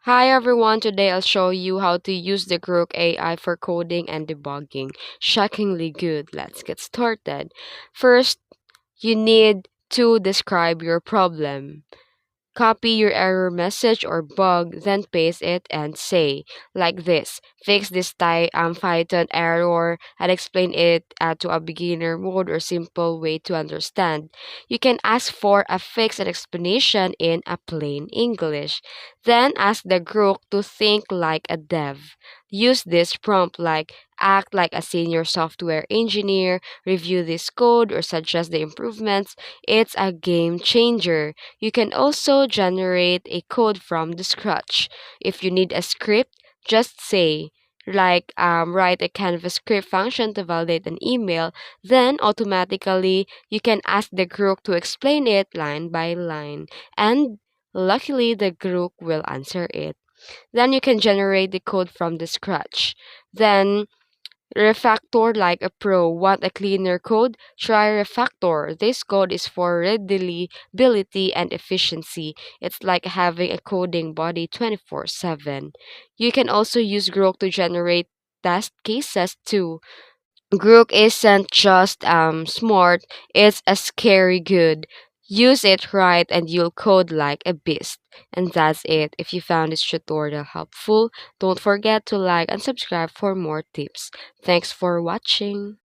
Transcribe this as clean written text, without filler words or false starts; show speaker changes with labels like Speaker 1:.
Speaker 1: Hi everyone, today I'll show you how to use the Grok AI for coding and debugging. Shockingly good. Let's get started. First, you need to describe your problem. Copy your error message or bug, then paste it and say, like this, fix this Python error and explain it to a beginner mode or simple way to understand. You can ask for a fix and explanation in a plain English. Then ask the group to think like a dev. Use this prompt like act like a senior software engineer, review this code or suggest the improvements. It's a game changer. You can also generate a code from the scratch. If you need a script, just say, write a Canvas script function to validate an email, then automatically you can ask the group to explain it line by line. And luckily, the group will answer it. Then you can generate the code from the scratch. Then refactor like a pro. Want a cleaner code? Try refactor. This code is for readability and efficiency. It's like having a coding buddy 24/7. You can also use Grok to generate test cases too. Grok isn't just smart, it's a scary good. Use it right and you'll code like a beast. And that's it. If you found this tutorial helpful, don't forget to like and subscribe for more tips. Thanks for watching.